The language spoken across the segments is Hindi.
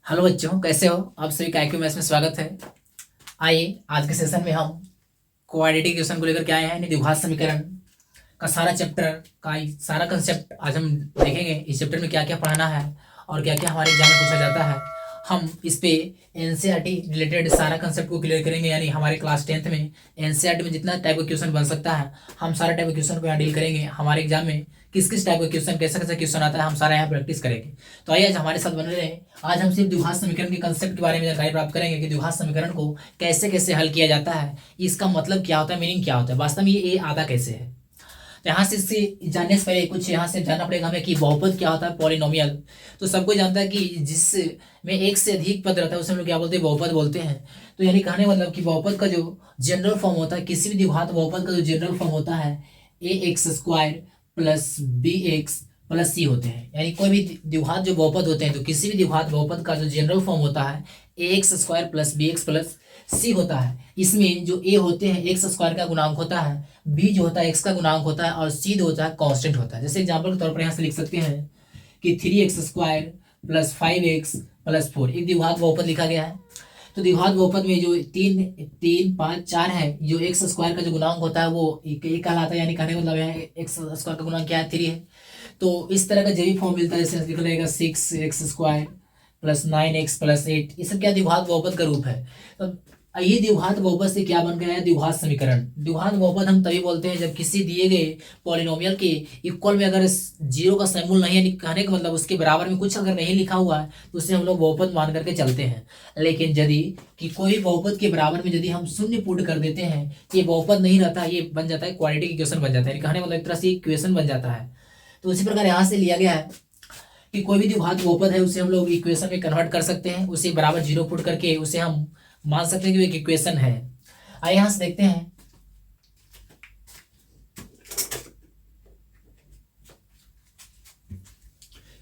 हेलो बच्चों, कैसे हो आप सभी का IQ मैथ्स में स्वागत है। आइए आज के सेशन में हम क्वाड्रेटिक इक्वेशन को लेकर के आए हैं, यानी द्विघात समीकरण का सारा चैप्टर का सारा कंसेप्ट आज हम देखेंगे। इस चैप्टर में क्या क्या पढ़ाना है और क्या क्या हमारे एग्जाम में पूछा जाता है। हम इस पे एनसीईआरटी रिलेटेड सारा कंसेप्ट को क्लियर करेंगे, यानी हमारे क्लास 10th में एनसीईआरटी में जितना टाइप का क्वेश्चन बन सकता है हम सारा टाइप का क्वेश्चन को यहाँ डील करेंगे। हमारे एग्जाम में किस किस टाइप का क्वेश्चन, कैसा कैसा क्वेश्चन आता है, हम सारा यहाँ प्रैक्टिस करेंगे। तो आइए आज हमारे साथ बने रहे। आज हम सिर्फ द्विघात समीकरण के कंसेप्ट के बारे में जानकारी प्राप्त करेंगे कि द्विघात समीकरण को कैसे कैसे हल किया जाता है, इसका मतलब क्या होता है, मीनिंग क्या होता है, वास्तव में ये आता कैसे है। तो यहाँ से इससे जानने से पहले कुछ यहाँ से जानना पड़ेगा हमें कि बहुपद क्या होता है, पॉलिनोमियल। तो सबको जानता है कि जिसमें एक से अधिक पद रहता है उसे हम लोग क्या बोलते हैं, बहुपद बोलते हैं। तो यानी कहने मतलब कि बहुपद का जो जनरल फॉर्म होता है, किसी भी द्विघात बहुपद का जो जनरल फॉर्म होता है ax² plus bx plus c होते हैं। यानी कोई भी द्विघात जो बहुपद होते हैं, तो किसी भी द्विघात बहुपद का जो जनरल फॉर्म होता है ax² plus bx plus c होता है। इसमें जो a होते हैं x² का गुणांक होता है, b जो होता है x का गुणांक होता है और c जो होता है कांस्टेंट होता है। जैसे एग्जांपल के तौर पर यहाँ से लिख सकते हैं कि 3x² प्लस 5x प्लस 4 एक द्विघात बहुपद लिखा गया है। तो द्विघात बहुपद में जो 3 3 5 4 है, जो x² का जो गुणांक होता है वो एक कहलाता है। यानी कहने का मतलब है x² का गुणांक क्या है, 3 है। तो इस तरह का जब भी फॉर्म मिलता है जैसे लिखा जाएगा 6x² प्लस 9x प्लस 8, ये सब क्या द्विघात बहुपद का रूप है। तो ये द्विघात बहुपद से क्या बन गया है, द्विघात समीकरण। द्विघात बहुपद हम तभी बोलते हैं जब किसी दिए गए पॉलिनोमियल के इक्वल में अगर जीरो का समूल नहीं है, कहने का मतलब उसके बराबर में कुछ अगर नहीं लिखा हुआ है तो उसे हम लोग बहुपद मान करके चलते हैं। लेकिन यदि कि कोई बहुपद के बराबर में यदि हम शून्य पुट कर देते हैं, ये बहुपद नहीं रहता, ये बन जाता है क्वाड्रेटिक इक्वेशन बन जाता है। कहने का मतलब एक तरह से इक्वेशन बन जाता है। तो उसी प्रकार यहाँ से लिया गया है कि कोई भी द्विघात बहुपद है उसे हम लोग इक्वेशन में कन्वर्ट कर सकते हैं, उसे बराबर जीरो पुट करके उसे हम मान सकते हैं कि एक इक्वेशन है। आइए यहां से देखते हैं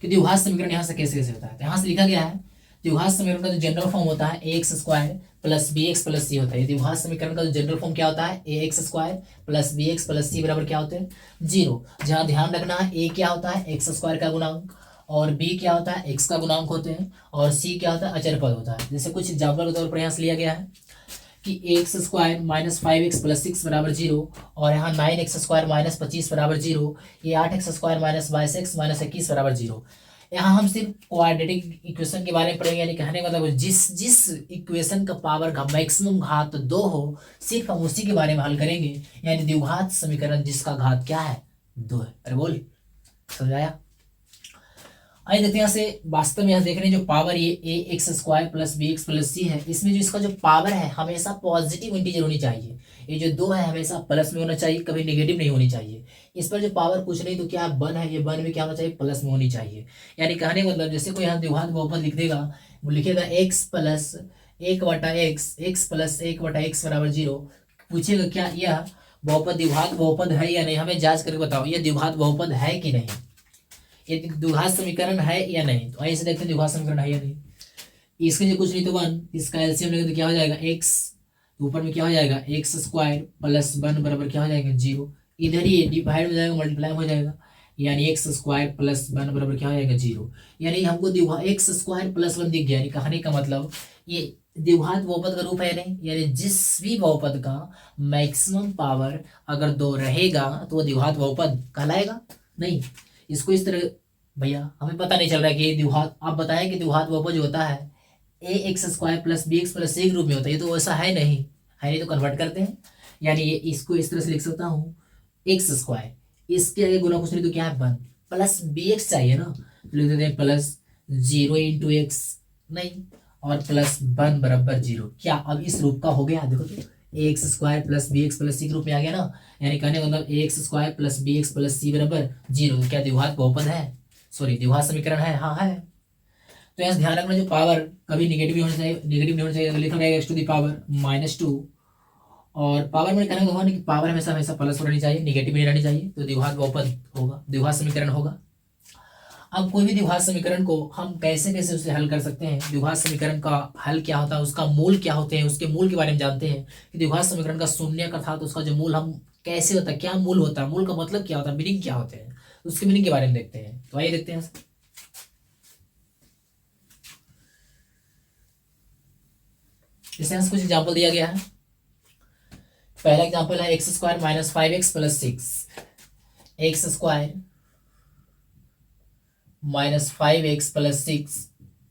कि द्विघात समीकरण यहां से कैसे कैसे होता है। तो यहां से लिखा गया है द्विघात समीकरण का जो जनरल फॉर्म होता है ax² plus bx plus c होता है। द्विघात समीकरण का जो जनरल फॉर्म क्या होता है, ax² plus bx plus c बराबर क्या होते हैं, 0। जहां ध्यान रखना है a क्या होता है, x² का गुणांक, और b क्या होता है, x का गुणांक होते हैं, और c क्या होता है, अचर पद होता है। जैसे कुछ एग्जाम्पल के तौर पर यहाँ से लिया गया है कि ax² माइनस 5x प्लस 6 बराबर 0, और यहाँ 9x² माइनस 25 बराबर 0, ये 8x² माइनस 22x माइनस 21 बराबर 0। यहाँ हम सिर्फ क्वाड्रेटिक इक्वेशन के बारे में पढ़ेंगे, यानी कहने का मतलब जिस जिस इक्वेशन का पावर का मैक्सिमम घात 2 हो, सिर्फ हम उसी के बारे में हल करेंगे। यानी द्विघात समीकरण जिसका घात क्या है, 2 है। अरे बोल, समझाया। आइए देखते हैं यहाँ से वास्तव में यहाँ देख रहे हैं जो पावर ये ax² plus bx plus c है, इसमें जो इसका जो पावर है हमेशा पॉजिटिव इंटीजर होनी चाहिए। ये जो 2 है हमेशा प्लस में होना चाहिए, कभी नेगेटिव नहीं होनी चाहिए। इस पर जो पावर कुछ नहीं तो क्या 1 है, ये 1 में क्या होना चाहिए, प्लस में होनी चाहिए। यानी कहने का मतलब जैसे कोई यहाँ द्विघात बहुपद लिख देगा, वो लिखेगा x plus 1/x, x plus 1/x बराबर 0। पूछेगा क्या यह बहुपद द्विघात बहुपद है या नहीं, हमें जांच करके बताओ ये द्विघात बहुपद है कि नहीं, ये द्विघात समीकरण है या नहीं। तो ऐसे देखते हैं द्विघात समीकरण है या नहीं। इसके लिए कुछ नहीं तो 1, इसका एलसीएम लेंगे तो क्या हो जाएगा x, ऊपर में क्या हो जाएगा x² प्लस 1 बराबर क्या हो जाएगा 0। इधर ही डिवाइड हो जाएगा, मल्टीप्लाई हो जाएगा, यानी x² प्लस 1 बराबर क्या हो जाएगा 0। यानी हमको x² प्लस 1 दिख गया। यानी कहने का मतलब ये द्विघात बहुपद का रूप है नहीं, यानी जिस भी बहुपद का मैक्सिमम पावर अगर 2 रहेगा तो वो द्विघात बहुपद कहलाएगा नहीं। इसको इस तरह भैया हमें पता नहीं चल रहा है कि द्विघात, आप बताएं कि द्विघात बहुपद जो होता है ax² plus bx plus c के रूप में होता है, ये तो वैसा है नहीं, तो कन्वर्ट करते हैं। यानी ये इसको इस तरह से लिख सकता हूँ x², इसके आगे गुना कुछ नहीं तो क्या है 1, प्लस bx चाहिए ना, तो लिख देते हैं प्लस 0 इंटू एक्स, नहीं, और प्लस 1 बराबर 0। क्या अब इस रूप का हो गया, देखो तो ax² plus bx plus c के रूप में आ गया ना। यानी कहने का मतलब ax² plus bx plus c बराबर 0। क्या द्विघात बहुपद है, सॉरी द्विघात समीकरण है, हाँ है। तो यहाँ ध्यान रखना जो पावर कभी निगेटिव नहीं होना चाहिए, निगेटिव नहीं होना चाहिए, लिखा जाएगा x टू द पावर -2। और पावर में कहने का होगा कि पावर हमेशा हमेशा प्लस रहनी चाहिए, निगेटिव नहीं रहनी चाहिए, तो द्विघात बहुपद होगा, द्विघात समीकरण होगा। अब कोई भी द्विघात समीकरण को हम कैसे कैसे उसे हल कर सकते हैं, द्विघात समीकरण का हल क्या होता है, उसका मूल क्या होते हैं, उसके मूल के बारे में जानते हैं कि द्विघात समीकरण का शून्य का था तो उसका जो मूल हम कैसे होता है, क्या मूल होता है, मूल का मतलब क्या होता है, मीनिंग क्या होते हैं, उसके मीनिंग के बारे में देखते हैं। तो आइए देखते हैं। इसमें कुछ एग्जाम्पल दिया गया है। पहला एग्जाम्पल है x square minus 5x plus 6, x square minus 5x plus 6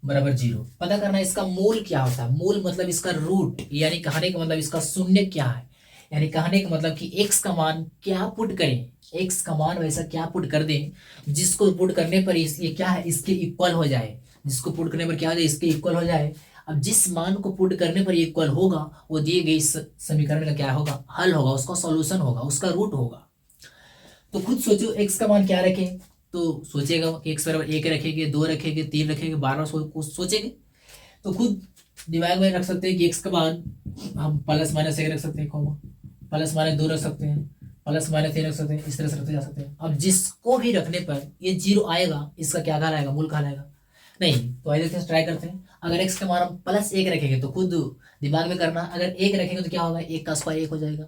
बराबर 0। पता करना है इसका मूल क्या होता है। मूल मतलब इसका रूट, यानी कहने का मतलब इसका शून्य क्या है, यानी कहने का मतलब कि x का मान क्या पुट करें, x का मान वैसा क्या पुट कर दें जिसको पुट करने पर ये क्या है, इसके इक्वल हो जाए, जिसको पुट करने पर क्या हो जाए, इसके इक्वल हो जाए। अब जिस मान को पुट करने पर इक्वल होगा वो दिए गए समीकरण का क्या होगा, हल होगा, उसका सॉल्यूशन होगा, उसका रूट होगा। तो खुद सोचो x का मान क्या रखें, तो सोचेगा कि x बराबर 1 रखेंगे, 2 रखेंगे, 3 रखेंगे, बार बार सोचेंगे। तो खुद दिमाग में रख सकते हैं कि x का मान हम प्लस माइनस 1 रख सकते हैं, प्लस माइनस 2 रख सकते हैं, प्लस माइनस 3 रख सकते हैं, इस तरह से रखते जा सकते हैं। अब जिसको भी रखने पर ये 0 आएगा, इसका क्या कहलाएगा, आएगा मूल कहलाएगा नहीं। तो आइए देखते हैं, ट्राई करते हैं। अगर x का मान हम प्लस 1 रखेंगे तो खुद दिमाग में करना, अगर 1 रखेंगे तो क्या होगा, 1 का स्क्वायर 1 हो जाएगा।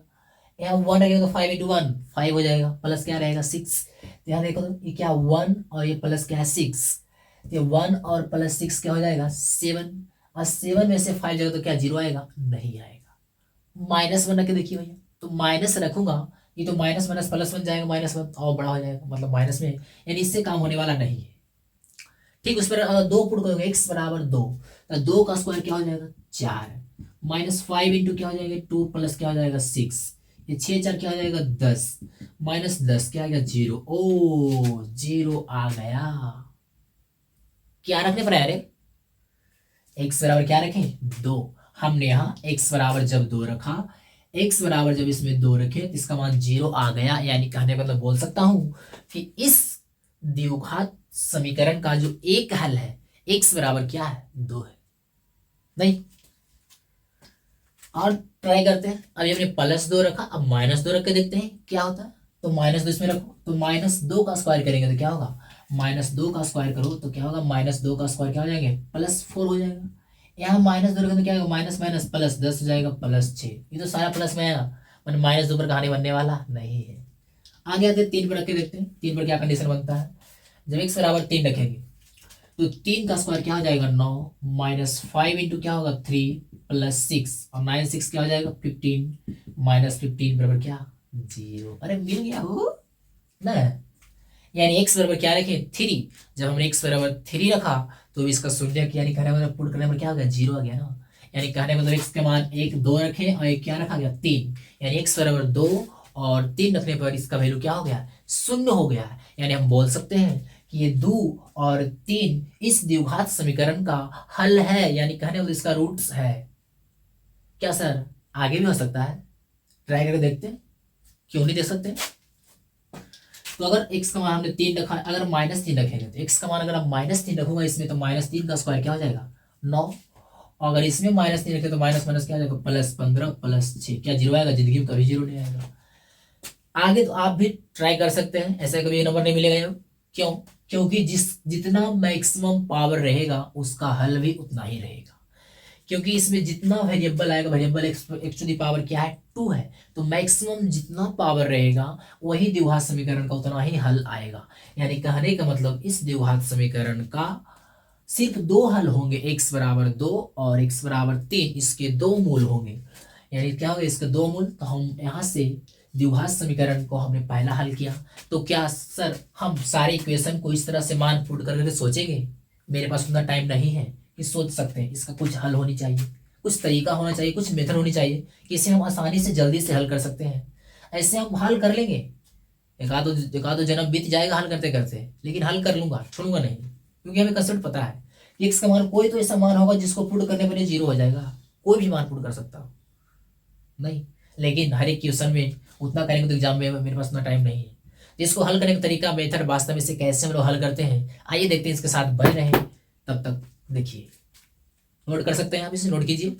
यहाँ 1 रखेंगे तो 5 इंटू 1 5 हो जाएगा, प्लस क्या रहेगा 6। यहाँ देखो तो ये क्या 1 और ये प्लस क्या है 6, ये 1 और प्लस 6 क्या हो जाएगा 7, और 7 में से 5 जाएगा तो क्या 0 आएगा, नहीं आएगा। माइनस 1 रख के देखिए भैया, तो माइनस रखूंगा ये तो माइनस माइनस प्लस बन जाएगा, माइनस 1 और बड़ा हो जाएगा, मतलब माइनस में, यानी इससे काम होने वाला नहीं है। ठीक, उस पर 2 पुट करोगे x बराबर 2, तो 2 का स्क्वायर क्या हो जाएगा 4, माइनस 5 इंटू क्या हो जाएगा 2 प्लस क्या हो जाएगा 6, ये 6 4 क्या हो जाएगा 10, माइनस 10 क्या आ गया 0। ओ 0 आ गया। क्या रखने पर यार, x बराबर क्या रखें 2। हमने यहाँ x बराबर जब 2 रखा, x बराबर जब इसमें 2 रखे तो इसका मान 0 आ गया। यानी कहने का मतलब बोल सकता हूं कि इस द्विघात समीकरण का जो एक हल है x बराबर क्या है 2 है। नहीं, और ट्राई करते हैं। अभी हमने प्लस 2 रखा, अब माइनस 2 रख के देखते हैं क्या होता है। तो माइनस 2 इसमें रखो, तो माइनस 2 का स्क्वायर करेंगे तो क्या होगा, माइनस 2 का स्क्वायर करो तो क्या होगा, माइनस 2 का स्क्वायर क्या हो जाएंगे प्लस 4 हो जाएगा। यहाँ माइनस 2 रखेंगे तो क्या होगा, माइनस माइनस प्लस 10 हो जाएगा, प्लस 6। ये तो सारा प्लस में आएगा, मतलब माइनस 2 पर कहानी बनने वाला नहीं है। आगे आते 3 पर रख के देखते हैं 3 पर क्या कंडीशन बनता है। जब x बराबर 3 रखेंगे तो 3 का स्क्वायर क्या हो जाएगा 9, माइनस 5 इंटू क्या होगा 3 प्लस 6, और 9 6 क्या हो जाएगा 15, माइनस 15 बराबर क्या 0। अरे मिल गया हो ना। यानी x बराबर क्या रखे 3। जब हमने x बराबर 3 रखा तो इसका शून्य यानी कहने मतलब पुट करने पर क्या हो गया 0 आ गया ना। यानी कहने मतलब x के मान 1 2 रखे और एक क्या रखा गया 3, यानी x बराबर 2 और 3 रखने पर इसका वैल्यू क्या हो गया 0 हो गया। यानी हम बोल सकते हैं कि ये 2 और 3 इस द्विघात समीकरण का हल है, यानी कहने मतलब इसका रूट्स है। क्या सर आगे भी हो सकता है, ट्राई करके देखते हैं, क्यों नहीं देख सकते। तो अगर x का मान हमने 3 रखा, अगर माइनस 3 रखेंगे तो x का मान अगर हम माइनस 3 रखूंगा इसमें तो माइनस 3 का स्क्वायर क्या हो जाएगा 9, और अगर इसमें माइनस 3 रखे तो माइनस माइनस क्या हो जाएगा प्लस 15 प्लस 6, क्या 0 आएगा, जिंदगी में कभी 0 नहीं आएगा। आगे तो आप भी ट्राई कर सकते हैं, ऐसा कभी नंबर नहीं मिलेगा। क्यों, क्योंकि जितना मैक्सिमम पावर रहेगा उसका हल भी उतना ही रहेगा, क्योंकि इसमें जितना वेरिएबल आएगा, variable X to the power क्या है 2 है, तो मैक्सिमम जितना पावर रहेगा वही द्विघात समीकरण का उतना ही हल आएगा। यानी कहने का मतलब इस द्विघात समीकरण का सिर्फ 2 हल होंगे, x बराबर 2 और x बराबर 3, इसके 2 मूल होंगे। यानी क्या होगा इसके 2 मूल। तो हम यहाँ से द्विघात समीकरण को हमने पहला हल किया। तो क्या सर हम सारे इक्वेशन को इस तरह से मान पुट करके सोचेंगे, मेरे पास उतना टाइम नहीं है कि सोच सकते हैं। इसका कुछ हल होनी चाहिए, कुछ तरीका होना चाहिए, कुछ मेथड होनी चाहिए कि इसे हम आसानी से जल्दी से हल कर सकते हैं। ऐसे हम हल कर लेंगे, एक आधो जन्म बीत जाएगा हल करते करते, लेकिन हल कर लूंगा, छोड़ूंगा नहीं, क्योंकि हमें कंसेप्ट पता है कि x का मान कोई तो ऐसा मान होगा जिसको पुट करने पर 0 हो जाएगा। कोई भी मान पुट कर सकता हो नहीं, लेकिन हर एक क्वेश्चन में उतना करेंगे तो एग्जाम में मेरे पास उतना टाइम नहीं है। इसको हल करने का तरीका, मेथड वास्तव में से कैसे हम लोग हल करते हैं, आइए देखते हैं। इसके साथ बने रहें, तब तक देखिए, नोट कर सकते हैं आप, इसे नोट कीजिए।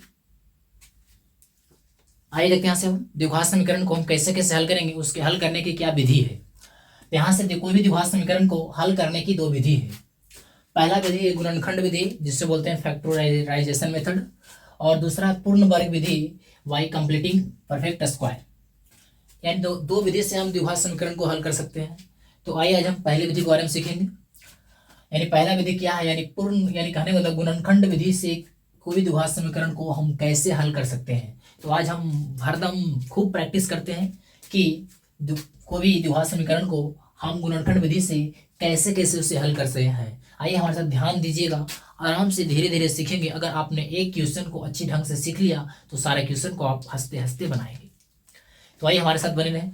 आइए देखते हैं यहाँ से हम द्विघात समीकरण को हम कैसे कैसे हल करेंगे, उसके हल करने की क्या विधि है। तो यहाँ से कोई भी द्विघात समीकरण को हल करने की 2 विधि है। पहला विधि है गुणनखंड विधि, जिससे बोलते हैं फैक्टराइजेशन मेथड, और दूसरा पूर्ण वर्ग विधि, वाई कंप्लीटिंग परफेक्ट स्क्वायर। यानी दो विधि से हम द्विघात समीकरण को हल कर सकते हैं। तो आइए आज हम पहली विधि के बारे में सीखेंगे। यानी पहला विधि क्या है, यानी पूर्ण, यानी कहने का मतलब गुणनखंड विधि से कोई भी द्विघात समीकरण को हम कैसे हल कर सकते हैं। तो आज हम हरदम खूब प्रैक्टिस करते हैं कि कोई भी द्विघात समीकरण को हम गुणनखंड विधि से कैसे कैसे उसे हल कर सकते हैं। आइए हमारे साथ ध्यान दीजिएगा, आराम से धीरे धीरे सीखेंगे। अगर आपने एक क्वेश्चन को अच्छी ढंग से सीख लिया तो सारे क्वेश्चन को आप हंसते हंसते बनाएंगे। तो आइए हमारे साथ बने रहें।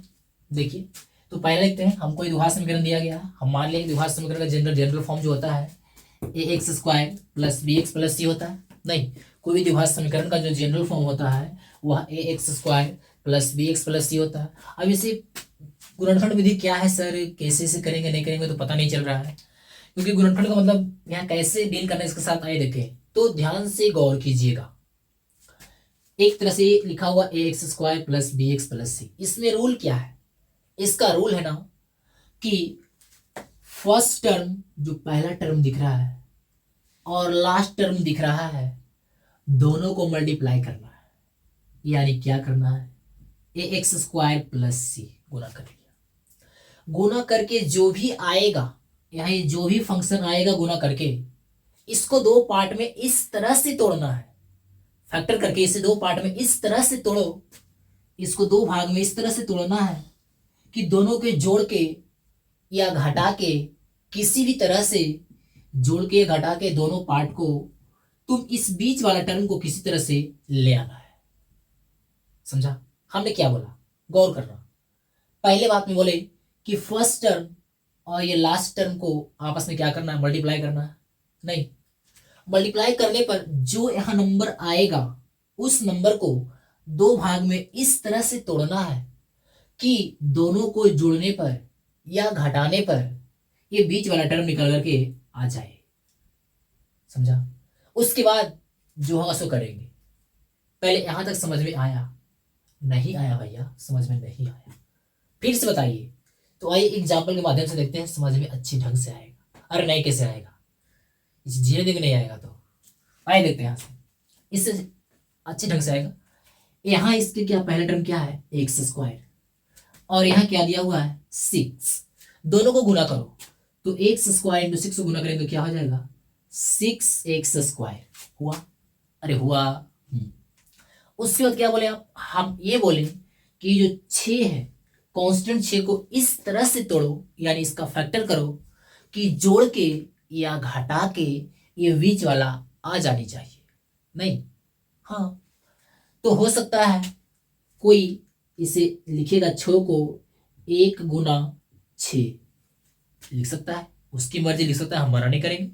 देखिए, तो पहले लिखते हैं, हमको द्विघात समीकरण दिया गया है। हम मान लें द्विघात समीकरण का जनरल फॉर्म जो होता है ax² + bx + c होता है। नहीं, कोई भी द्विघात समीकरण का जो जनरल फॉर्म होता है वह ax² + bx + c होता है। अब इसे गुणनखंड विधि क्या है सर, कैसे से करेंगे नहीं करेंगे तो पता नहीं चल रहा है, क्योंकि गुणनखंड का मतलब यहाँ कैसे डील करना है इसके साथ। आइए देखें, तो ध्यान से गौर कीजिएगा। एक तरह से लिखा हुआ ax² + bx + c, इसमें रूल क्या है? इसका रूल है ना कि फर्स्ट टर्म जो पहला टर्म दिख रहा है और लास्ट टर्म दिख रहा है, दोनों को मल्टीप्लाई करना है। यानी क्या करना है, ax² + c गुना कर लिया। गुना करके जो भी आएगा, यहाँ जो भी फंक्शन आएगा गुना करके, इसको दो पार्ट में इस तरह से तोड़ना है। फैक्टर करके इसे दो पार्ट में इस तरह से तोड़ो, इसको दो भाग में इस तरह से तोड़ना है कि दोनों के जोड़ के या घटा के, किसी भी तरह से जोड़ के घटा के दोनों पार्ट को तुम इस बीच वाला टर्म को किसी तरह से ले आना है। समझा हमने क्या बोला? गौर करना। पहले बात में बोले कि फर्स्ट टर्म और ये लास्ट टर्म को आपस में क्या करना है, मल्टीप्लाई करना है। नहीं, मल्टीप्लाई करने पर जो यहां नंबर आएगा उस नंबर को दो भाग में इस तरह से तोड़ना है कि दोनों को जोड़ने पर या घटाने पर ये बीच वाला टर्म निकल करके आ जाए। समझा? उसके बाद जो होगा सो करेंगे। पहले यहां तक समझ में आया? नहीं आया भैया, समझ में नहीं आया, फिर से बताइए। तो आइए एग्जाम्पल के माध्यम से देखते हैं, समझ में अच्छी ढंग से आएगा। अरे नहीं, कैसे आएगा? इस धीरे धीरे नहीं आएगा तो आइए देखते हैं यहां से, इससे अच्छी ढंग से आएगा। यहाँ इसके क्या पहला टर्म क्या है, x² और यहाँ क्या दिया हुआ है 6। दोनों को गुना करो तो x² × 6 को गुना करेंगे तो क्या हो जाएगा 6x² हुआ। अरे हुआ। उसके बाद क्या बोले आप, हम ये बोले कि जो 6 है कांस्टेंट 6 को इस तरह से तोड़ो, यानी इसका फैक्टर करो कि जोड़ के या घटा के ये बीच वाला आ जानी चाहिए। नहीं, हाँ, तो हो सकता है कोई इसे लिखेगा 6 को 1 × 6 लिख सकता है, उसकी मर्जी लिख सकता है, हम मना नहीं करेंगे।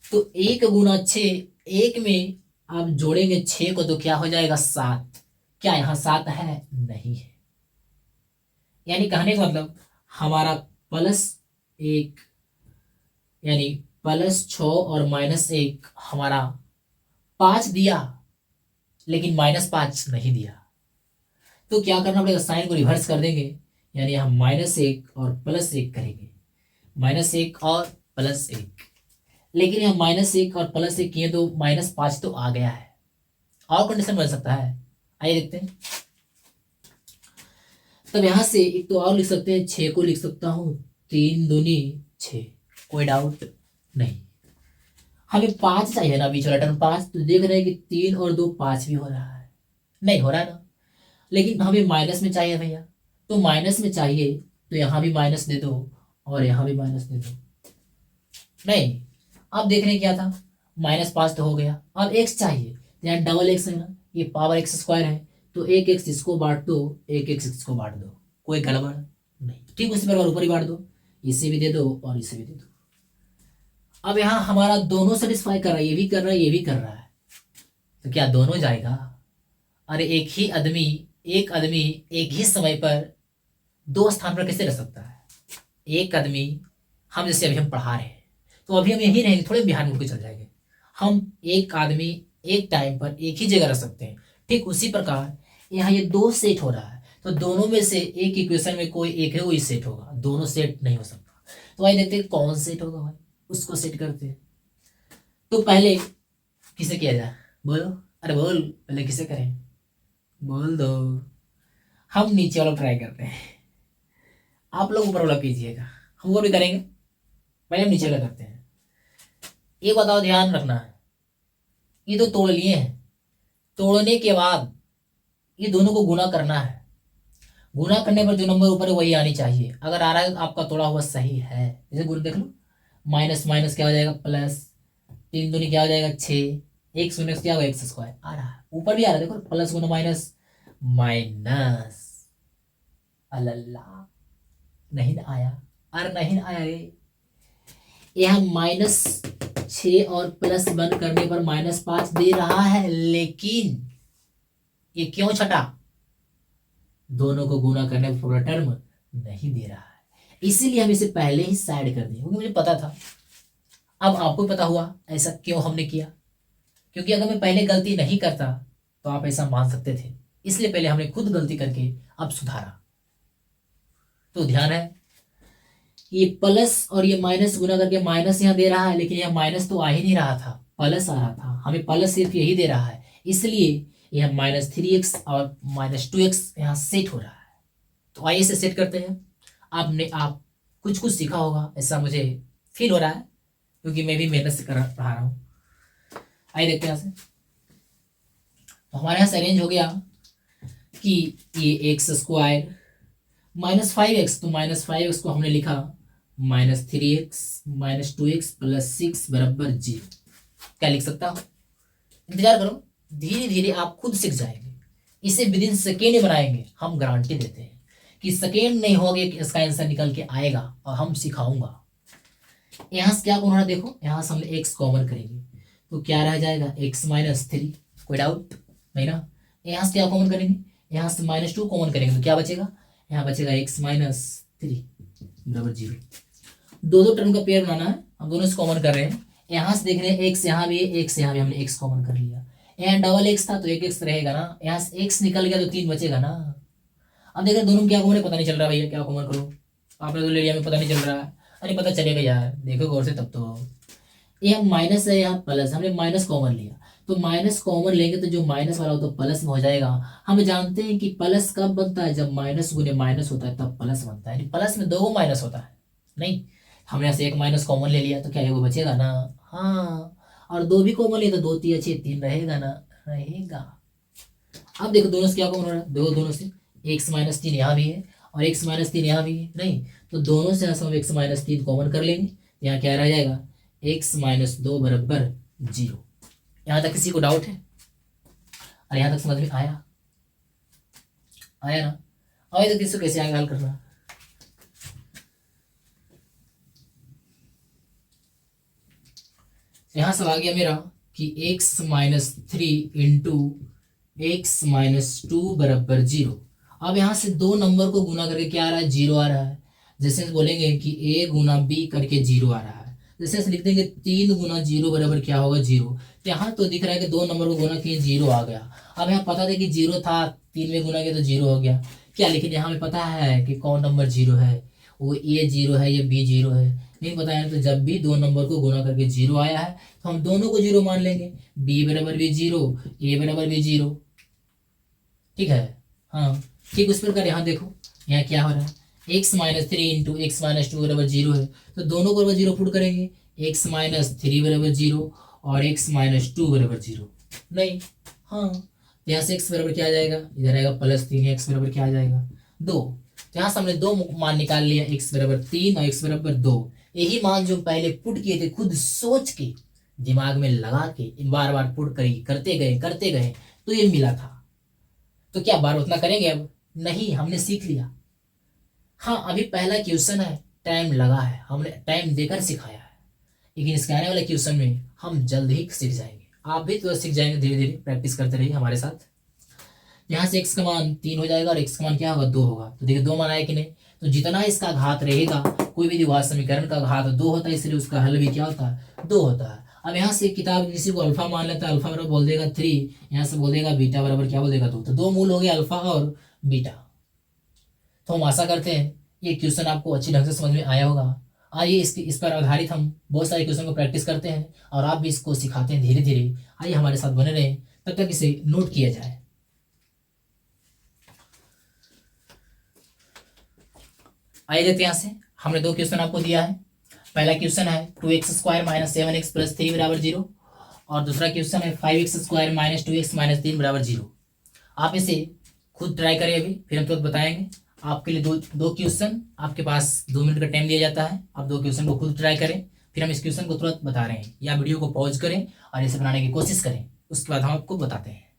तो 1 × 6, एक में आप जोड़ेंगे 6 को तो क्या हो जाएगा 7। क्या यहाँ 7 है? नहीं है। यानी कहने का मतलब हमारा +1 यानी +6 और -1 हमारा 5 दिया, लेकिन -5 नहीं दिया। तो क्या करना पड़ेगा, साइन को रिवर्स कर देंगे, यानी हम -1 और +1 करेंगे, -1 और +1। लेकिन हम -1 और +1 किए तो -5 तो आ गया है। और कंडीशन बन सकता है, आइए देखते हैं। तब यहां से एक तो और लिख सकते हैं, 6 को लिख सकता हूं 3 दूनी 6, कोई डाउट नहीं। हमें 5 चाहिए ना, बीच वाला टर्म 5, तो देख रहे हैं कि 3 और 2 5 भी हो रहा है, नहीं हो रहा है ना। लेकिन हमें माइनस में चाहिए भैया, तो माइनस में चाहिए तो यहाँ भी माइनस दे दो और यहाँ भी माइनस दे दो। नहीं, अब देख रहे हैं क्या था, -5 तो हो गया। अब x चाहिए, यहाँ डबल x है ना, ये पावर x² है, तो एक x इसको बांट दो, एक x इसको बांट दो, कोई गड़बड़ नहीं। ठीक उसी प्रकार ऊपर ही बांट दो, इसे भी दे दो और इसे भी दे दो। अब यहाँ हमारा दोनों सेटिस्फाई कर रहा है, ये भी कर रहा है ये भी कर रहा है, तो क्या दोनों जाएगा? अरे एक आदमी एक ही समय पर 2 स्थान पर कैसे रह सकता है? एक आदमी, हम जैसे अभी हम पढ़ा रहे हैं तो अभी हम यहीं रहेंगे, थोड़े बिहार मुड़ के चल जाएंगे। हम एक आदमी एक टाइम पर एक ही जगह रह सकते हैं। ठीक उसी प्रकार यहाँ ये 2 सेट हो रहा है, तो दोनों में से एक इक्वेशन में कोई एक है वही सेट होगा, दोनों सेट नहीं हो सकता। तो आइए देखते हैं कौन सेट होगा भाई, उसको सेट करते हैं। तो पहले किसे किया जाए, बोलो? अरे बोल, पहले किसे करें, बोल दो। हम नीचे वाला ट्राई करते हैं, आप लोग ऊपर वाला कीजिएगा, हम वो भी करेंगे। पहले हम नीचे वाला करते हैं। ये बताओ, ध्यान रखना है, ये तो तोड़ लिए हैं, तोड़ने के बाद ये दोनों को गुना करना है, गुना करने पर जो नंबर ऊपर है वही आनी चाहिए। अगर आ रहा है तो आपका तोड़ा हुआ सही है। जैसे गुण देख लो, माइनस माइनस क्या हो जाएगा प्लस, 3 दूनी क्या हो जाएगा 6, 1 शून्य क्या होगा एक्स स्क्वायर आ रहा है, ऊपर भी आ रहा है देखो, प्लस गुना माइनस माइनस, अल्लाह नहीं आया, अरे नहीं आया रे, यहाँ -6 और +1 करने पर -5 दे रहा है, लेकिन ये क्यों छटा, दोनों को गुना करने पर पूरा टर्म नहीं दे रहा है, इसीलिए हम इसे पहले ही साइड कर दिए, क्योंकि मुझे पता था। अब आपको पता हुआ ऐसा क्यों हमने किया, क्योंकि अगर मैं पहले गलती नहीं करता तो आप ऐसा मान सकते थे, इसलिए पहले हमने खुद गलती करके अब सुधारा। तो ध्यान है, ये प्लस और ये माइनस गुना करके माइनस यहाँ दे रहा है, लेकिन यहाँ माइनस तो आ ही नहीं रहा था, प्लस आ रहा था, हमें प्लस सिर्फ यही दे रहा है, इसलिए यह -3x और -2x यहाँ सेट हो रहा है। तो आइए इसे सेट करते हैं। आप कुछ कुछ सीखा होगा ऐसा मुझे फील हो रहा है, क्योंकि मैं भी मेहनत से कर रहा हूँ। आइए देखते हैं यहाँ से, तो हमारे यहाँ से अरेंज हो गया कि ये एक्स स्क्वायर -5x, तो -5x को हमने लिखा -3x -2x + 6 बराबर 0। क्या लिख सकता हूँ, इंतजार करो, धीरे धीरे आप खुद सीख जाएंगे, इसे विदिन सेकेंड बनाएंगे, हम गारंटी देते हैं कि सेकेंड नहीं होगे कि इसका आंसर निकल के आएगा, और हम सिखाऊंगा। यहाँ से क्या होना देखो, यहाँ से हमने x कॉमन करेंगे तो क्या रह जाएगा x -3, कोई डाउट नहीं ना। यहाँ से क्या कॉमन करेंगे, यहाँ से -2 कॉमन करेंगे तो क्या बचेगा, यहाँ बचेगा x -3 बराबर 0। दो टर्म का पेयर बनाना है, हम दोनों से कॉमन कर रहे हैं। यहाँ से देख रहे हैं x यहाँ भी है, x यहाँ भी, हमने x कॉमन कर लिया। यहाँ डबल x था तो एक x रहेगा ना, यहाँ से x निकल गया तो 3 बचेगा ना। अब देख रहे दोनों क्या कॉमन है, पता नहीं चल रहा भैया, क्या कॉमन करो, आपने तो ले लिया, हमें पता नहीं चल रहा है। अरे पता चलेगा यार, देखो गौर से तब तो। ये माइनस है, यहाँ प्लस, हमने माइनस कॉमन लिया, तो माइनस कॉमन लेंगे तो जो माइनस वाला हो तो प्लस में हो जाएगा। हम जानते हैं कि प्लस कब बनता है, जब माइनस गुने माइनस होता है तब प्लस बनता है, प्लस में 2 माइनस होता है। नहीं, हमने यहाँ से एक माइनस कॉमन ले लिया तो क्या है वो बचेगा ना, हाँ, और 2 भी कॉमन लिया तो 2 3 6 3 रहेगा ना, रहेगा। अब देखो दोनों से क्या कॉमन हो रहा है, देखो दोनों से x -3 यहाँ भी है और x -3 यहाँ भी है, नहीं तो दोनों से हम x -3 कॉमन कर लेंगे, यहाँ क्या रह जाएगा x -2 बराबर 0। यहाँ तक किसी को डाउट है, और यहाँ तक समझ में आया, आया ना। और तो किसी को कैसे आगे हल करना, यहाँ सब आ गया मेरा कि x -3 इंटू x -2 बराबर 0। अब यहाँ से 2 नंबर को गुना करके क्या आ रहा है, 0 आ रहा है। जैसे बोलेंगे कि a गुना b करके 0 आ रहा है, जैसे लिख देंगे 3 गुना 0 बराबर क्या होगा 0। यहाँ तो दिख रहा है कि 2 नंबर को गुना किए 0 आ गया। अब यहाँ पता था कि 0 था, 3 में गुना किया तो 0 हो गया क्या, लेकिन यहाँ हमें पता है कि कौन नंबर 0 है, वो a 0 है, ये b 0 है, नहीं पता है। तो जब भी 2 नंबर को गुना करके 0 आया है तो हम दोनों को 0 मान लेंगे, b बराबर भी 0, a बराबर भी 0, ठीक है। हाँ ठीक, उस प्रकार यहाँ देखो, यहाँ क्या हो रहा है, x -3 इंटू x -2 बराबर 0 है, तो दोनों को 0 पुट करेंगे, x -3 बराबर 0 और x -2 बराबर 0, नहीं, हाँ, तो यहाँ से x बराबर क्या आ जाएगा, इधर आएगा +3, x बराबर क्या आ जाएगा 2। तो यहाँ से हमने 2 मान निकाल लिया, x बराबर 3 और x बराबर 2। यही मान जो पहले पुट किए थे, खुद सोच के दिमाग में लगा के बार बार पुट करते गए तो ये मिला था। तो क्या बार उतना करेंगे अब, नहीं, हमने सीख लिया। हाँ अभी पहला क्वेश्चन है, टाइम लगा है, हमने टाइम देकर सिखाया है, लेकिन इसके आने वाले क्वेश्चन में हम जल्द ही सीख जाएंगे। आप भी तो सीख जाएंगे, धीरे धीरे प्रैक्टिस करते रहिए हमारे साथ। यहाँ से x का मान 3 हो जाएगा और x का मान क्या होगा 2 होगा। तो देखिए 2 मान आया कि नहीं, तो जितना इसका घात रहेगा, कोई भी द्विघात समीकरण का घात 2 होता है, इसलिए उसका हल भी क्या होता है 2 होता है। अब यहाँ से किताब किसी को अल्फा मान लेता है, अल्फा बराबर बोल देगा 3, यहाँ से बोल देगा बीटा बराबर क्या बोल देगा 2, तो 2 मूल हो गया अल्फा और बीटा। तो हम आशा करते हैं ये क्वेश्चन आपको अच्छी ढंग से समझ में आया होगा। आइए इस पर आधारित हम बहुत सारे क्वेश्चन को प्रैक्टिस करते हैं और आप भी इसको सिखाते हैं धीरे धीरे। आइए हमारे साथ बने रहें, तब तक इसे नोट किया जाए। आइए देखते हैं यहाँ से, हमने 2 क्वेश्चन आपको दिया है। पहला क्वेश्चन है 2x² - 7x + 3 बराबर 0, और दूसरा क्वेश्चन है 5x² माइनस 2x माइनस 3 बराबर 0। आप इसे खुद ट्राई करें अभी, फिर हम तुरंत बताएंगे। आपके लिए दो क्वेश्चन, आपके पास 2 मिनट का टाइम दिया जाता है। आप 2 क्वेश्चन को खुद ट्राई करें, फिर हम इस क्वेश्चन को तुरंत बता रहे हैं, या वीडियो को पॉज करें और इसे बनाने की कोशिश करें, उसके बाद हम आपको बताते हैं।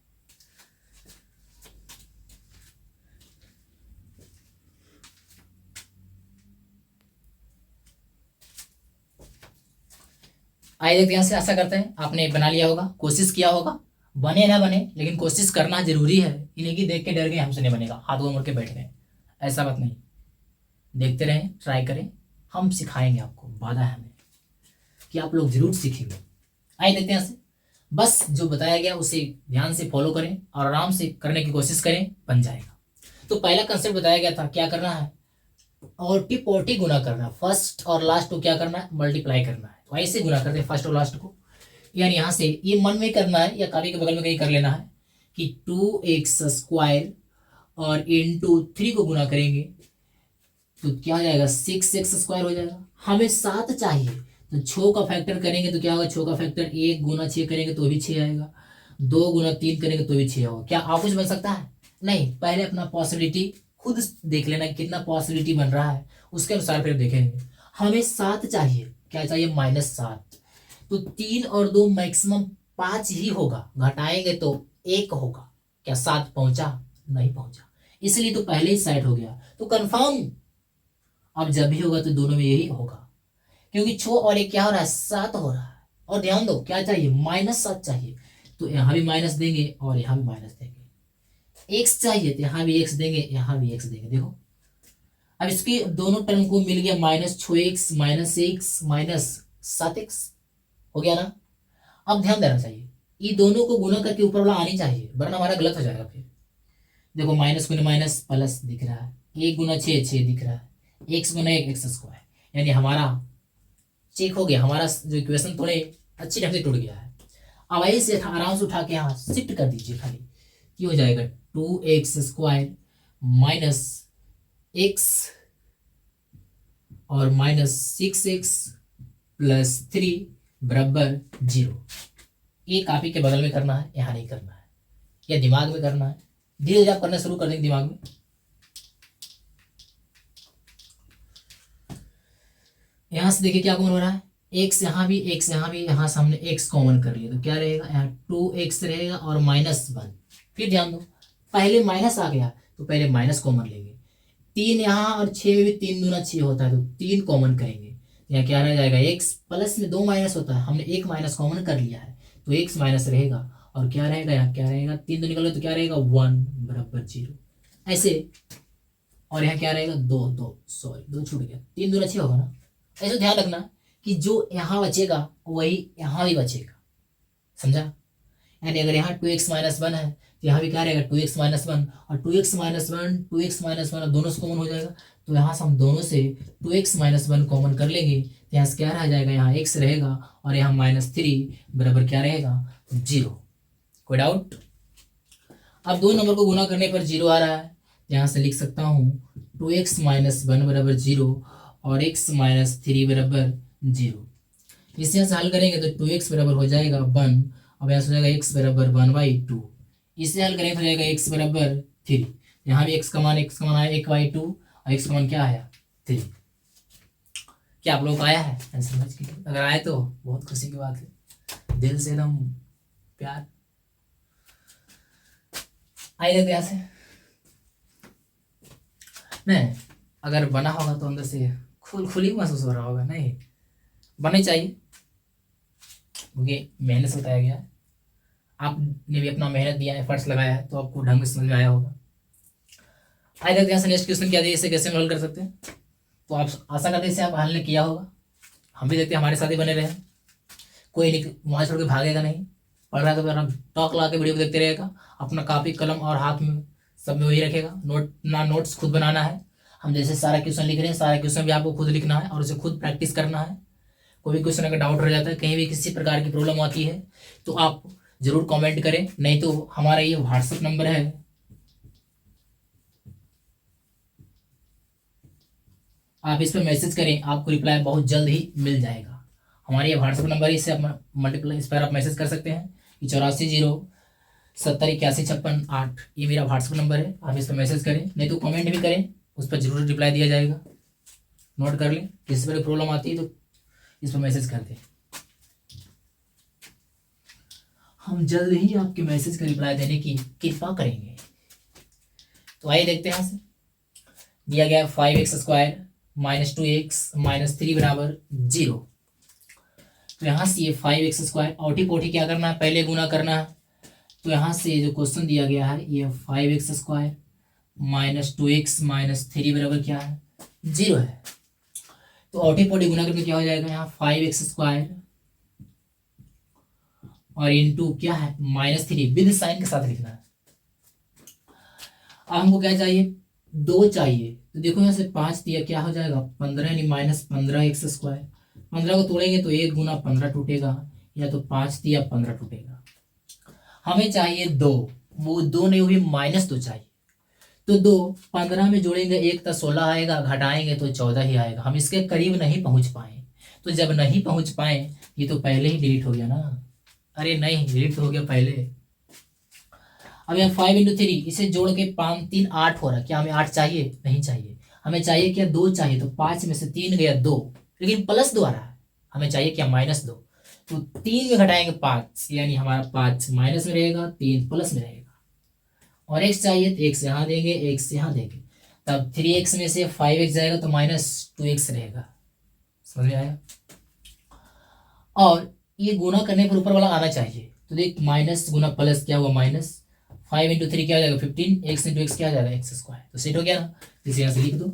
आइए देखते हैं यहाँ से। आशा करते हैं आपने बना लिया होगा, कोशिश किया होगा। बने ना बने, लेकिन कोशिश करना जरूरी है। इन्हीं की देख के डर गए हमसे नहीं बनेगा, हाथ वो मुड़ के बैठ गए, ऐसा बात नहीं। देखते रहें, ट्राई करें, हम सिखाएंगे आपको, वादा है हमें कि आप लोग जरूर सीखेंगे। आइए देखते हैं यहाँ से। बस जो बताया गया उसे ध्यान से फॉलो करें और आराम से करने की कोशिश करें, बन जाएगा। तो पहला कंसेप्ट बताया गया था, क्या करना है, और टी पोटी गुना करना, फर्स्ट और लास्ट को क्या करना है, मल्टीप्लाई करना है। तो ऐसे गुना करते हैं फर्स्ट और लास्ट को, यानी यहां से ये मन में करना है या कॉपी के बगल में कहीं कर लेना है कि 2x² और इंटू 3 को गुना करेंगे तो क्या हो जाएगा, 6x² हो जाएगा। हमें 7 चाहिए, तो 6 का फैक्टर करेंगे तो क्या होगा, 6 का फैक्टर 1 गुना 6 करेंगे तो भी 6 आएगा, 2 गुना 3 करेंगे तो भी 6 होगा। क्या आप कुछ बन सकता है? नहीं। पहले अपना पॉसिबिलिटी खुद देख लेना कितना पॉसिबिलिटी बन रहा है, उसके अनुसार फिर देखेंगे। हमें 7 चाहिए, क्या चाहिए, -7। तो 3 और 2 मैक्सिमम 5 ही होगा, घटाएंगे तो 1 होगा। क्या 7 पहुंचा? नहीं पहुंचा, इसलिए तो पहले ही सेट हो गया, तो कंफर्म। अब जब भी होगा तो दोनों में यही होगा, क्योंकि 6 और 1 क्या हो रहा है, 7 हो रहा है। और ध्यान दो क्या चाहिए, -7 चाहिए, तो यहां भी माइनस देंगे और यहां भी माइनस देंगे। एक्स चाहिए तो यहां भी एक्स देंगे, यहां भी एक्स देंगे। देखो अब इसके दोनों टर्म को मिल गया, -6x -7x हो गया ना। अब ध्यान देना चाहिए, ये दोनों को गुना करके ऊपर वाला आनी चाहिए, वरना हमारा गलत हो जाएगा फिर। देखो माइनस गुना माइनस प्लस दिख रहा है, 1 गुना 6 6 दिख रहा है, x गुना 1 x², यानी हमारा चेक हो गया, हमारा जो इक्वेशन थोड़े अच्छी ढंग से टूट गया है। अब ऐसे आराम से उठा के यहाँ शिफ्ट कर दीजिए खाली, ये हो जाएगा 2x² माइनस x और -6x प्लस 3 बराबर 0। ये कॉपी के बगल में करना है, यहाँ नहीं करना है, या दिमाग में करना है। धीरे धीरे आप करना शुरू कर देंगे दिमाग में। यहां से देखिए क्या कॉमन हो रहा है, x यहाँ भी, x यहाँ भी, यहाँ से हमने x कॉमन कर लिया तो क्या रहेगा, यहाँ 2x रहेगा और -1। फिर ध्यान दो, पहले माइनस आ गया तो पहले माइनस कॉमन लेंगे। 3 यहाँ और 6 में भी 3 दूना 6 होता है, तो 3 कॉमन करेंगे, यहाँ क्या रह जाएगा, x प्लस में 2 माइनस होता है, हमने 1 माइनस कॉमन कर लिया है तो x माइनस रहेगा, और क्या रहेगा, यहाँ क्या रहेगा, 3 तो निकल गया तो क्या रहेगा, 1 बराबर 0 ऐसे। और यहाँ क्या रहेगा, 2 छूट गया, 3 दूना 6 होगा ना। ऐसे ध्यान रखना कि जो यहाँ बचेगा वही यहाँ भी बचेगा, समझा। यानी अगर यहाँ 2x -1 है तो यहाँ भी क्या रहेगा, 2x -1, और 2x -1 2x -1 दोनों से कॉमन हो जाएगा, तो यहाँ से हम दोनों से 2x -1 कॉमन कर लेंगे तो यहाँ से क्या रह जाएगा, यहाँ x रहेगा और यहाँ -3 बराबर क्या रहेगा, 0। कोई डाउट? अब 2 नंबर को गुना करने पर 0 आ रहा है, यहाँ से लिख सकता हूँ 2x -1 बराबर 0 और x -3 बराबर 0। इसे यहाँ से हल करेंगे तो 2x बराबर हो जाएगा 1, अब यहाँ से हो जाएगा x बराबर 1/2। इसे हल करेंगे तो हो जाएगा x बराबर 3। यहाँ भी x का मान आया 1/2 और x का मान क्या आया, 3। क्या आप लोग को आया है आंसर? अगर आए तो बहुत खुशी की बात है, दिल से एकदम प्यार। आइए यहाँ से नहीं, अगर बना होगा तो अंदर से खुली महसूस हो रहा होगा, नहीं बननी चाहिए क्योंकि मेहनत से बताया गया है। आपने भी अपना मेहनत दिया, एफर्ट्स लगाया है, तो आपको ढंग से समझ में आया होगा। आइए देखते हैं नेक्स्ट क्वेश्चन क्या दिया, इसे कैसे हल कर सकते हैं। तो आप आशा करते हैं इसे आप हल ने किया होगा, हम भी देखते हैं हमारे साथ ही बने रहे। कोई नहीं वहाँ छोड़ के भागेगा नहीं, पढ़ रहा है तो टॉक ला के वीडियो को देखते रहेगा, अपना कॉपी कलम और हाथ में सब में वही रखेगा। नोट्स खुद बनाना है, हम जैसे सारा क्वेश्चन लिख रहे हैं सारा क्वेश्चन भी आपको खुद लिखना है और उसे खुद प्रैक्टिस करना है। कोई भी क्वेश्चन अगर डाउट रह जाता है, कहीं भी किसी प्रकार की प्रॉब्लम आती है तो आप जरूर कमेंट करें, नहीं तो हमारा ये व्हाट्सएप नंबर है, आप इस पर मैसेज करें, आपको रिप्लाई बहुत जल्द ही मिल जाएगा। हमारे ये व्हाट्सएप नंबर है, इससे आप मल्टीप्लाई, इस पर आप मैसेज कर सकते हैं कि 84 0 70 81 56 8, ये मेरा व्हाट्सएप नंबर है, आप इस पर मैसेज करें, नहीं तो कमेंट भी करें, उस पर जरूर रिप्लाई दिया जाएगा। नोट कर लें, किसी पर प्रॉब्लम आती है तो इस पर मैसेज कर दें, हम जल्द ही आपके मैसेज का रिप्लाई देने की कृपा करेंगे। तो आइए देखते हैं, यहाँ से दिया गया 5x² - 2x - 3 बराबर 0। तो यहाँ से ये 5x² औटी पोटी क्या करना है, पहले गुना करना है। तो यहाँ से जो क्वेश्चन दिया गया है ये 5x² - 2x - 3 बराबर क्या है, 0 है। तो औटी पोटी गुना करके क्या हो जाएगा, यहाँ 5x² और इंटू क्या है -3 विद साइन के साथ लिखना है। अब हमको क्या चाहिए, 2 चाहिए। तो देखो यहाँ से 5 दिया, क्या हो जाएगा 15 यानी -15x²। 15 को तोड़ेंगे तो 1 गुना 15 टूटेगा, या तो 5 दिया 15 टूटेगा। हमें चाहिए 2, वो 2 नहीं, वो भी -2 चाहिए। तो 2 15 में जोड़ेंगे 1 तो 16 आएगा, घटाएंगे तो 14 ही आएगा। हम इसके करीब नहीं पहुंच पाए, तो जब नहीं पहुंच पाए, ये तो पहले ही डिलीट हो गया ना, अरे नहीं डिलीट हो गया पहले। अब यहाँ 5 × 3 इसे जोड़ के 5 3 8 हो रहा है, क्या हमें 8 चाहिए, नहीं चाहिए। हमें चाहिए क्या, 2 चाहिए। तो 5 में से 3 गया 2, लेकिन +2 आ रहा है, हमें चाहिए क्या -2। तो 3 में घटाएंगे 5, यानी हमारा 5 माइनस में रहेगा, 3 प्लस में रहेगा। और x चाहिए तो x यहाँ देंगे, x यहाँ देंगे, तब 3x में से 5x जाएगा तो -2x रहेगा। समझ में आया। और ये गुना करने पर ऊपर वाला आना चाहिए। तो देख माइनस गुना प्लस क्या हुआ, -5 × 3 क्या हो जाएगा 15, x × x क्या हो जाएगा x²। तो सेट हो गया ना, इसे यहाँ से लिख दो,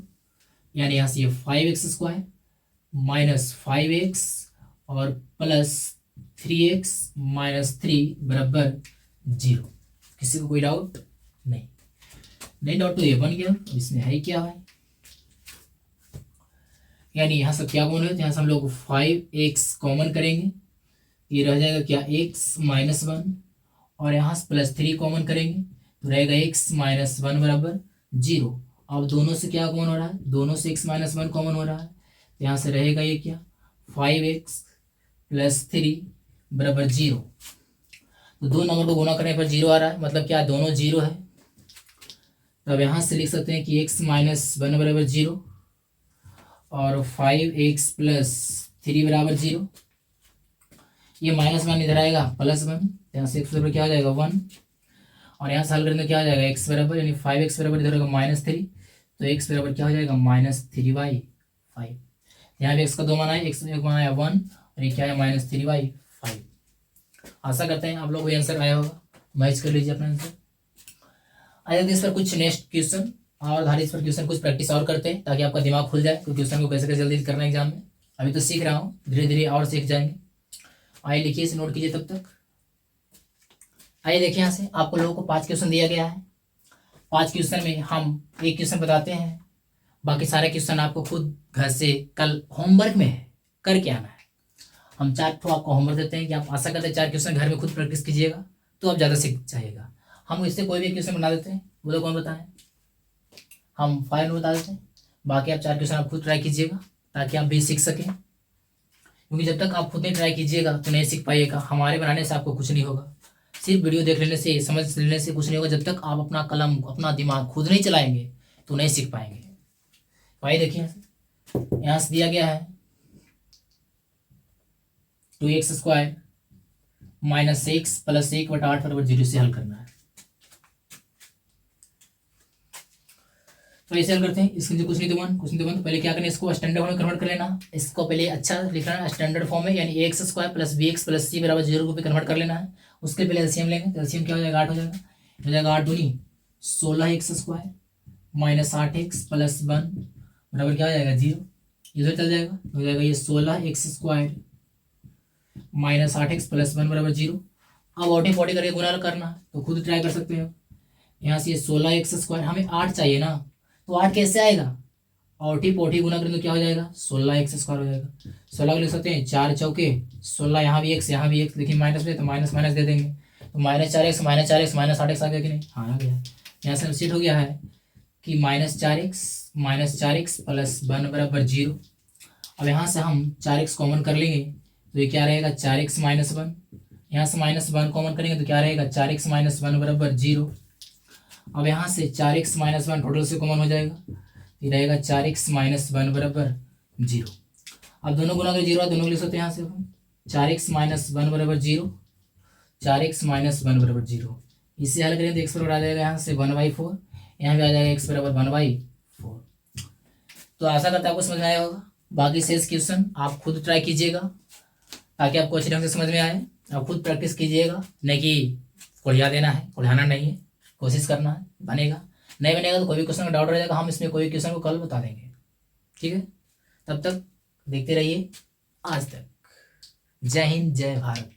यानी यहाँ से ये 5x² - 5x और +3x - 3 बराबर 0। किसी को कोई डाउट नहीं डाउट तो ये बन गया। इसमें है क्या है, यानी यहाँ से क्या कॉमन है, यहाँ से हम लोग 5x कॉमन करेंगे, ये रह जाएगा क्या x - 1, और यहाँ से +3 कॉमन करेंगे तो रहेगा x - 1 बराबर 0। अब दोनों से क्या कॉमन हो रहा है, दोनों से x - 1 कॉमन हो रहा है, तो यहाँ से रहेगा ये क्या 5x + 3 बराबर 0। तो दो नंबर को गुना करने पर 0 आ रहा है, मतलब क्या दोनों 0 है। तब यहाँ से लिख सकते हैं कि x - 1 बराबर 0 और 5x + 3 बराबर 0। ये -1 इधर आएगा +1, यहाँ से x बराबर क्या आ जाएगा 1, और यहाँ से हल करने क्या आ जाएगा x बराबर, यानी 5x बराबर इधर होगा -3, तो x बराबर क्या हो जाएगा -3/5। यहाँ पे x का 2 मान आया, x में 1 मान आया 1, और ये क्या है -3/5। आशा करते हैं आप लोग को आंसर आया होगा, मैच कर लीजिए अपना आंसर। आइए इस पर कुछ नेक्स्ट क्वेश्चन और धारी इस पर क्वेश्चन कुछ प्रैक्टिस और करते हैं, ताकि आपका दिमाग खुल जाए, तो क्वेश्चन को कैसे कैसे जल्दी करना है एग्जाम में। अभी तो सीख रहा हूँ, धीरे धीरे और सीख जाएंगे। आइए लिखिए, इसे नोट कीजिए तब तक। आइए देखिए, यहाँ से आपको लोगों को 5 क्वेश्चन दिया गया है। 5 क्वेश्चन में हम एक क्वेश्चन बताते हैं, बाकी सारे क्वेश्चन आपको खुद घर से कल होमवर्क में है करके आना है। हम 4 ठो आपको होमवर्क देते हैं कि आप आशा करते हैं 4 क्वेश्चन घर में खुद प्रैक्टिस कीजिएगा, तो आप ज़्यादा सीख जाइएगा। हम इससे कोई भी क्वेश्चन बना देते हैं, वो लोग कौन बताएं, हम फाइल में बता देते हैं। बाकी आप 4 क्वेश्चन आप खुद ट्राई कीजिएगा, ताकि आप भी सीख सकें, क्योंकि जब तक आप खुद नहीं ट्राई कीजिएगा तो नहीं सीख पाइएगा। हमारे बनाने से आपको कुछ नहीं होगा, सिर्फ वीडियो देख लेने से, समझ लेने से कुछ नहीं होगा। जब तक आप अपना कलम, अपना दिमाग खुद नहीं चलाएंगे तो नहीं सीख पाएंगे। भाई देखिए, यहाँ से दिया गया है 2x² - x + 1/8 बराबर 0 से हल करना है। तो ऐसे हल करते हैं। इसके लिए कुछ नहीं तो पहले क्या करना है, इसको स्टैंडर्ड फॉर्म में कन्वर्ट कर लेना। इसको पहले अच्छा लिखना है स्टैंडर्ड फॉर्म में, यानी ax² + bx + c बराबर 0 पे कन्वर्ट कर लेना है। उसके पहले एलसीएम लेंगे, तो एलसीएम क्या हो जाएगा 8 हो जाएगा 8 दूनी 16x² - 8x + 1 बराबर क्या हो जाएगा 0। इधर चल जाएगा, हो जाएगा ये 16x² - 8x + 1 बराबर 0। अब औटी पोटी करके गुना करना, तो खुद ट्राई कर सकते हैं। यहाँ से ये 16x², हमें 8 चाहिए ना, तो 8 कैसे आएगा, औटी पोटी गुना करेंगे तो क्या हो जाएगा 16x² हो जाएगा। 16 को लिख सकते हैं 4 चौके 16, यहाँ भी x यहाँ भी x, लेकिन माइनस में तो माइनस माइनस दे देंगे, तो -4x -8x आ गया कि नहीं, हाँ आ गया। यहाँ से सेट हो गया है कि -4x + 1 बराबर 0। अब यहाँ से हम 4x कॉमन कर लेंगे, तो ये क्या रहेगा 4x माइनस वन, यहाँ से माइनस वन कॉमन करेंगे तो क्या रहेगा 4x माइनस वन बराबर 0। अब यहाँ से 4x माइनस वन टोटल से कॉमन हो जाएगा, ये रहेगा 4x माइनस वन बराबर 0। अब दोनों गुना के 0 दोनों लिख सकते हैं यहाँ से अपन 4x माइनस वन बराबर 0, 4x माइनस वन बराबर 0। इसे हल करेंगे तो x बराबर आ जाएगा यहाँ से 1/4, यहाँ भी आ जाएगा x बराबर 1/4। तो आशा करता है आपको समझ में आया होगा। बाकी शेष क्वेश्चन आप खुद ट्राई कीजिएगा ताकि आपको अच्छे ढंग से समझ में आए। आप खुद प्रैक्टिस कीजिएगा, नहीं कि कोढ़िया देना है, कोढ़ियाना नहीं है, कोशिश करना है, बनेगा। नहीं बनेगा तो कोई भी क्वेश्चन का डाउट रहेगा, हम इसमें कोई भी क्वेश्चन को कल बता देंगे, ठीक है। तब तक देखते रहिए आज तक। जय हिंद, जय भारत।